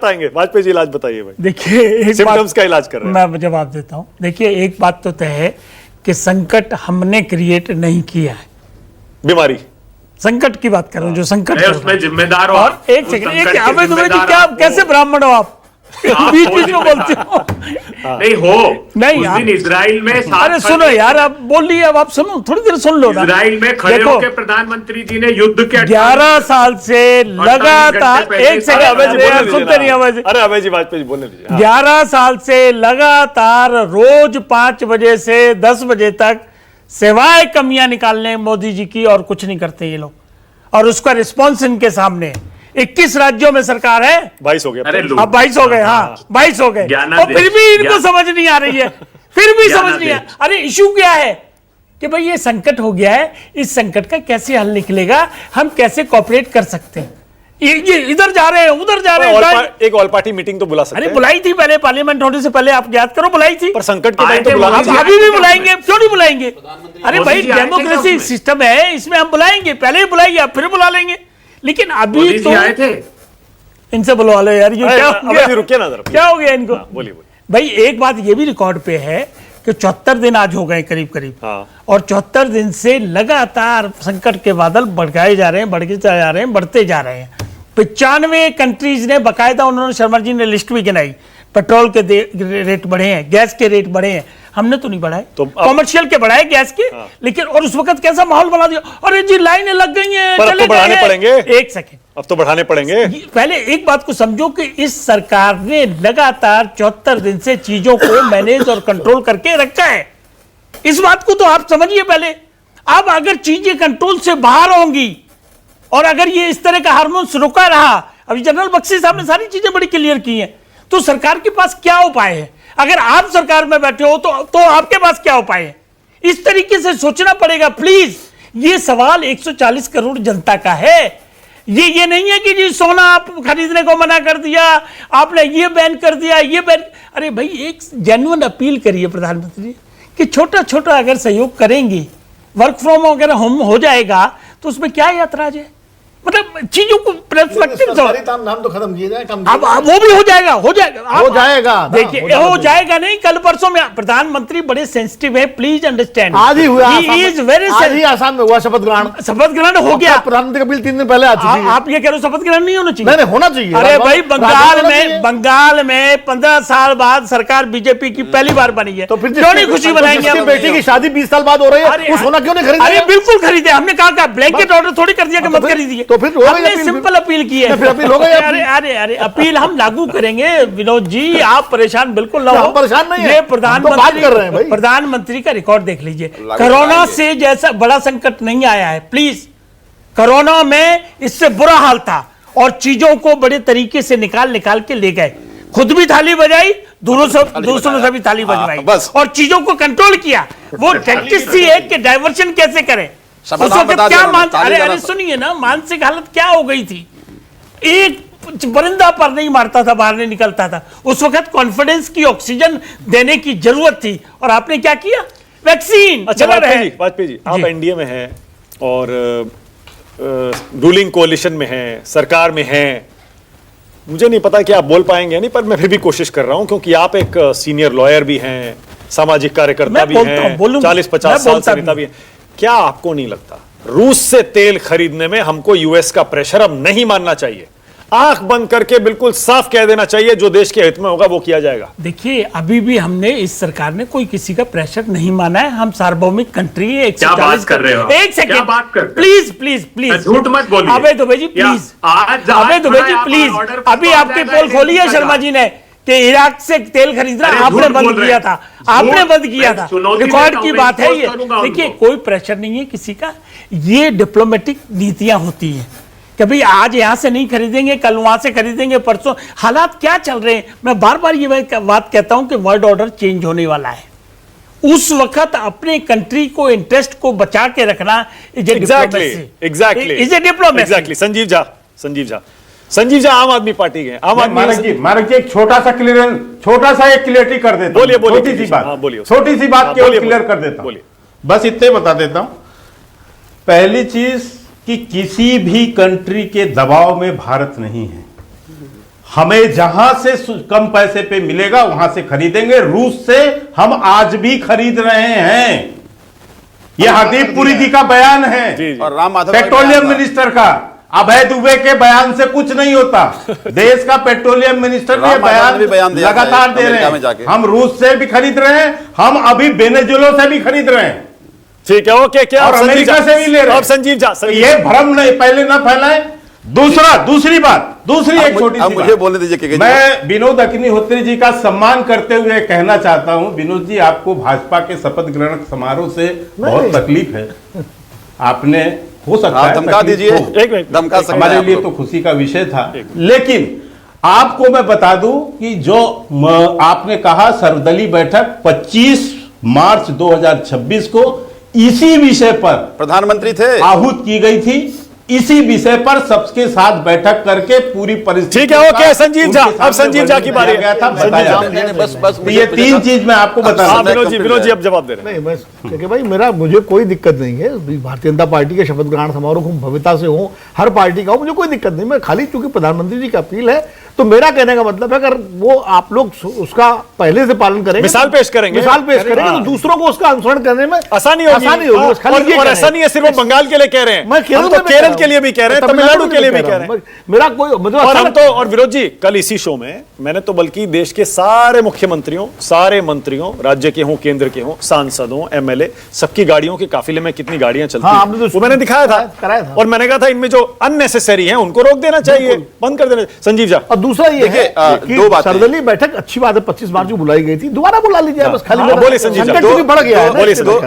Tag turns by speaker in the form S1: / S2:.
S1: बताएंगे वाजपेयी जी, इलाज बताइए भाई।
S2: देखिए
S1: सिम्टम्स का इलाज कर रहे हैं।
S2: मैं जवाब देता हूं। देखिए एक बात तो तय है कि संकट हमने क्रिएट नहीं किया है,
S1: बीमारी
S2: संकट की बात कर रहा हूं जो संकट
S3: उसमें जिम्मेदार हो
S2: और
S3: आप।
S2: एक
S3: उस
S2: सेकंड,
S3: संकट के
S2: अबे तुम्हें
S3: जिम्मेदार
S2: क्या,
S3: आप हो।
S2: कैसे ब्राह्मण हो आप, बीच बीच में बोलते हो।
S3: नहीं हो
S2: नहीं
S3: उस
S2: आप-
S3: दिन इजराइल में
S2: अरे सुनो यार, आप बोल लिए, अब आप सुनो, थोड़ी देर सुन लो ना।
S3: इजराइल में खड़े
S2: देखो,
S3: होकर प्रधानमंत्री जी ने युद्ध के
S2: 11 साल से लगातार,
S3: घंटे पहले-
S2: एक सेकंड,
S1: अभय जी
S2: अरे यार
S1: बोलने
S2: सुनते नहीं
S1: दीजिए
S2: आवाज।
S1: ना। अरे अभय जी, वाजपेयी जी बोलने दीजिए। हाँ।
S2: 11 साल से लगातार रोज 5 बजे से 10 बजे तक सिवाय कमियां निकालने मोदी जी की और कुछ नहीं करते ये लोग, और उसका रिस्पॉन्स इनके सामने है। 21 राज्यों में सरकार है,
S1: 22 हो गया।
S3: अरे लो,
S2: अब 22 हो गए, हाँ 22 हो गए, और फिर भी इनको समझ नहीं आ रही है, फिर भी समझ नहीं आ। अरे इशू क्या है कि भाई ये संकट हो गया है, इस संकट का कैसे हल निकलेगा, हम कैसे कोऑपरेट कर सकते हैं। ये इधर जा रहे हैं, उधर जा रहे हैं।
S1: एक ऑल पार्टी मीटिंग तो बुला सकते
S2: अरे
S1: हैं।
S2: बुलाई थी पहले, पार्लियामेंट होने से पहले, आप याद करो, बुलाई थी।
S1: पर संकट के
S3: आए
S1: टाइम तो
S3: थे
S1: बुलाना
S3: मोदी जी,
S1: चाहिए।
S2: अभी भी बुलाएंगे, क्यों नहीं बुलाएंगे? अरे
S3: मोदी
S2: भाई
S3: जी आए थे
S2: डेमोक्रेसी
S3: क्या उसमें?
S2: सिस्टम है, इसमें हम बुलाएंगे, पहले ही बुलाइए, आप फिर बुला लेंगे, लेकिन अभी
S3: मोदी जी
S2: तो
S3: आए थे।
S2: इनसे बुलवा लो यार, ये
S1: अरे,
S2: क्या हो
S1: अभय
S2: गया?
S1: जी रुकिए ना जरा।
S2: क्या हो गया इनको?
S1: हाँ, बोलिए बोलिए।
S2: भाई एक बात ये भी रिकॉर्ड पे है कि 74 दिन आज हो गए करीब करीब,
S1: हाँ।
S2: और 74 दिन से लगातार संकट के बादल बढ़ाए जा रहे हैं, बढ़ते जा रहे हैं, बढ़ते जा रहे हैं। 95 कंट्रीज ने बकायदा, उन्होंने शर्मा जी ने लिस्ट भी गिनाई, पेट्रोल के रेट बढ़े हैं, गैस के रेट बढ़े हैं, हमने तो नहीं बढ़ाए,
S1: तो अब-
S2: कॉमर्शियल के बढ़ाए गैस के,
S1: हाँ।
S2: लेकिन और उस वक्त कैसा माहौल बना दिया, अरे जी लाइनें लग गई हैं,
S1: पर अब
S2: चले
S1: तो बढ़ाने
S2: गए।
S1: पड़ेंगे।
S2: एक सेकंड,
S1: अब तो बढ़ाने पड़ेंगे।
S2: पहले एक बात को समझो कि इस सरकार ने लगातार 74 दिन से चीजों को मैनेज और कंट्रोल करके रखा है, इस बात को तो आप समझिए पहले। अब अगर चीजें कंट्रोल से बाहर होंगी और अगर ये इस तरह का हार्मोन्स रुका रहा, अभी जनरल बख्शी साहब ने सारी चीजें बड़ी क्लियर की हैं, तो सरकार के पास क्या उपाय है? अगर आप सरकार में बैठे हो तो आपके पास क्या उपाय है? इस तरीके से सोचना पड़ेगा प्लीज। ये सवाल 140 करोड़ जनता का है। ये नहीं है कि जी सोना आप खरीदने को मना कर दिया, आपने ये बैन कर दिया, ये बैन। अरे भाई एक जेन्युइन अपील करिए प्रधानमंत्री कि छोटा छोटा अगर सहयोग करेंगे, वर्क फ्रॉम अगर होम हो जाएगा तो उसमें क्या ऐतराज है? मतलब चीजों को पर्सपेक्टिव
S4: नाम तो खत्म किया जाए, कम
S2: अब वो भी हो जाएगा, हो जाएगा,
S4: हो जाएगा।
S2: देखिए हो जाएगा नहीं, कल परसों में प्रधानमंत्री बड़े सेंसिटिव है, प्लीज अंडरस्टैंड।
S4: आज ही हुआ,
S2: इज वेरी
S4: आज ही आसाम में हुआ शपथ ग्रहण।
S2: शपथ ग्रहण हो गया,
S4: प्रधानमंत्री का बिल 3 दिन पहले आ चुकी है।
S2: आप ये कह रहे हो शपथ ग्रहण नहीं होना चाहिए?
S4: नहीं होना चाहिए।
S2: अरे भाई
S4: राजभवन
S2: बंगाल में 15 साल बाद सरकार बीजेपी की पहली बार बनी है,
S4: तो फिर
S2: क्यों नहीं खुशी मनाएंगे?
S4: जिसकी
S2: हम?
S4: बेटी की शादी 20 साल बाद हो रही है, वो सोना क्यों नहीं खरीदे?
S2: अरे बिल्कुल खरीदे, हमने कहा ब्लैंकेट ऑर्डर थोड़ी कर दिया कि मत खरीदिए,
S4: तो फिर हो गई
S2: हमने
S4: अपील।
S2: सिंपल अपील की है।
S4: फिर अपील हो गई अपनी।
S2: अरे अरे अरे अपील हम लागू करेंगे विनोद जी, आप परेशान बिल्कुल ना हो।
S4: हम परेशान नहीं हैं।
S2: ये
S4: हम तो बात कर रहे हैं भाई।
S2: प्रधानमंत्री का रिकॉर्ड देख लीजिए, कोरोना से जैसा बड़ा संकट नहीं आया है। प्लीज, कोरोना में इससे बुरा हाल था और चीजों को बड़े तरीके से निकाल के ले गए, खुद भी थाली बजाई, दूसरों से भी थाली बजवाई,
S1: बस।
S2: और चीजों को कंट्रोल किया। वो टैक्टिस सी है कि डाइवर्शन कैसे करें। उस
S5: नाम
S2: वक्त
S5: बता
S2: क्या
S5: दिया, ताली
S2: अरे
S5: बजा।
S2: सुनिए ना, मानसिक हालत क्या हो गई थी, एक परिंदा पर नहीं मारता था, बाहर नहीं निकलता था। उस वक्त कॉन्फिडेंस की ऑक्सीजन देने की जरूरत थी, और आपने क्या किया? वैक्सीन।
S1: अच्छा वाजपेयी जी, आप एनडीए में हैं और रूलिंग कोalition में हैं, सरकार में हैं। मुझे नहीं पता कि आप बोल पाएंगे नहीं, पर मैं फिर भी कोशिश कर रहा हूं, क्योंकि आप एक सीनियर लॉयर भी हैं, सामाजिक कार्यकर्ता
S2: मैं
S1: भी
S2: बोलता
S1: हैं,
S2: हूं, बोलूं,
S1: 40-50
S2: मैं
S1: साल
S2: बोलता
S1: से
S2: भी
S1: नेता भी हैं। क्या आपको नहीं लगता रूस से तेल खरीदने में हमको यूएस का प्रेशर अब नहीं मानना चाहिए? आंख बंद करके बिल्कुल साफ कह देना चाहिए, जो देश के हित में होगा वो किया जाएगा।
S2: देखिए अभी भी हमने, इस सरकार ने कोई किसी का प्रेशर नहीं माना है। हम सार्वभौमिक कंट्री है।
S3: क्या बात कर रहे हो?
S2: एक सेकंड,
S3: क्या बात कर रहे हो?
S2: प्लीज प्लीज प्लीज,
S3: झूठ मत बोलिए।
S2: अबे दुबे जी
S3: या
S2: प्लीज,
S3: आज
S2: अबे दुबे जी
S3: आप
S2: प्लीज,
S3: ऑर्डर पर
S2: अभी
S3: तो आ
S2: आपकी
S3: जाएगा,
S2: पोल खोली है
S3: एक
S2: शर्मा जी ने कि इराक से तेल खरीदना
S3: अरे
S2: आपने
S3: झूठ
S2: बंद
S3: बोल रहे
S2: किया
S3: हैं।
S2: था,
S3: झूठ,
S2: आपने बंद किया
S3: मैं
S2: था,
S3: चुनौती
S2: रिकॉर्ड
S3: देता
S2: की
S3: हूं,
S2: बात
S3: मैं
S2: है ये।
S3: पोस्ट करूंगा
S2: देखिए
S3: उनको।
S2: कोई प्रेशर नहीं है किसी का, ये डिप्लोमेटिक नीतियां होती हैं। कभी आज यहां से नहीं खरीदेंगे, कल वहां से खरीदेंगे, परसों। हालात क्या चल रहे हैं, मैं बार बार ये बात कहता हूं कि वर्ल्ड ऑर्डर चेंज होने वाला है। उस वक्त अपने कंट्री को, इंटरेस्ट को बचा के रखना is a diplomacy.
S1: Sanjeev Jha आम आदमी पार्टी के, आम आदमी
S6: मानक जी एक छोटा सा क्लियरिटी कर देता हूं।
S1: बोलिए, बोलिए,
S6: छोटी सी
S1: हाँ,
S6: बात,
S1: बोलिए।
S6: छोटी सी बात
S1: हाँ,
S6: केवल
S1: बोलिए,
S6: क्लियर कर
S1: बोलिए,
S6: देता हूं।
S1: बोलिए।
S6: बस इतने बता देता हूं। पहली चीज कि किसी भी कंट्री के दबाव में भारत नहीं है। हमें जहां से कम पैसे पे मिलेगा वहां से खरीदेंगे। रूस से हम आज भी खरीद रहे हैं। यह हरदीप पुरी जी का बयान है
S1: जी, जी।
S5: और राम माधव
S6: पेट्रोलियम मिनिस्टर का। अभय दुबे के बयान से कुछ नहीं होता। देश का पेट्रोलियम मिनिस्टर ने
S5: राम माधव ने भी
S6: बयान
S5: बयान दिया था
S6: लगातार दे रहे
S5: अमेरिका में
S6: हैं।
S5: जाके।
S6: हम रूस से भी खरीद रहे हैं, हम अभी वेनेजुएला से भी खरीद रहे हैं
S1: ठीक है, ओके, क्या
S6: और
S1: आप संजीव
S6: अमेरिका
S1: झा-
S6: से भी ले रहे हैं।
S1: आप संजीव झा, संजीव
S6: ये भ्रम नहीं, पहले ना फैलाएं। दूसरी एक छोटी सी
S5: मुझे
S6: बात।
S5: बोलने दीजिए के
S6: मैं विनोद अग्निहोत्री जी का सम्मान करते हुए कहना चाहता हूं, विनोद जी आपको भाजपा के शपथ ग्रहण समारोह से बहुत तकलीफ है। आपने हो सकता
S5: आप
S6: है
S5: धमका
S6: तकलीफ
S5: दीजिए,
S6: हो।
S1: एक मिनट,
S5: धमका सकते हैं
S6: हमारे
S5: आप
S6: लिए
S5: लोग।
S6: तो खुशी का विषय था, लेकिन आपको मैं बता दूं कि जो आपने कहा सर्वदलीय बैठक 25 मार्च 2026 को इसी विषय पर
S5: प्रधानमंत्री थे।
S6: आहूत की गई थी। इसी विषय पर सबके साथ बैठक करके पूरी परिस्थिति
S1: ठीक है, ओके, संजीव झा, अब संजीव झा की बारी है।
S6: गया था,
S1: संजीव
S6: बताया
S1: झा।
S6: गया।
S5: नहीं, बस
S6: तो ये तीन चीज मैं आपको बता
S1: हाँ,
S6: रहा हूं।
S1: विनोद जी अब जवाब दे रहे हैं।
S4: नहीं बस क्योंकि भाई मेरा मुझे कोई दिक्कत नहीं है। भारतीय जनता पार्टी के शपथ ग्रहण समारोह को भव्यता से हो, हर पार्टी का हो, मुझे कोई दिक्कत नहीं। मैं खाली चूंकि प्रधानमंत्री जी की अपील है तो मेरा कहने का मतलब है अगर वो आप लोग उसका पहले से पालन करेंगे,
S1: मिसाल पेश करेंगे,
S4: मिसाल पेश करेंगे
S1: हाँ।
S4: तो दूसरों को उसका अनुसरण करने में
S1: आसानी होगी। हाँ,
S4: बस खाली ये
S1: और
S4: कहना
S1: ऐसा
S4: है।
S1: नहीं है सिर्फ वो बंगाल के लिए कह रहे हैं,
S4: मैं
S1: हम तो केरल के लिए भी कह रहे हैं, तमिलनाडु के लिए भी कह रहे हैं।
S4: मेरा कोई मतलब
S1: और
S4: अच्छा
S1: हम
S4: लगता
S1: तो, और विरोध जी कल इसी शो में मैंने तो बल्कि देश के सारे मुख्यमंत्रियों, सारे मंत्रियों, राज्य के हों, केंद्र के हों, सांसदों, एमएलए, सबकी गाड़ियों के काफिले में कितनी गाड़ियां चलती
S4: हाँ,
S1: हैं,
S4: आपने तो
S1: वो मैंने दिखाया
S4: कराया
S1: था।
S4: था।
S1: और मैंने कहा था इनमें जो अननेसेसरी हैं उनको रोक देना चाहिए, बंद कर देना। संजीव झा,
S4: और दूसरा ये
S5: देखिए,
S4: है
S5: दो
S4: कि
S5: बातें।
S4: सर्वदलीय बैठक अच्छी बात है, 25 मार्च को बुलाई गई थी, दोबारा बुला लीजिए बस। खाली
S1: हाँ,
S4: मेरा
S1: बोलिए संजीव झा।
S4: संकट क्योंकि बढ़ गया है ना
S1: बोलिए
S4: इससे
S1: संजीव।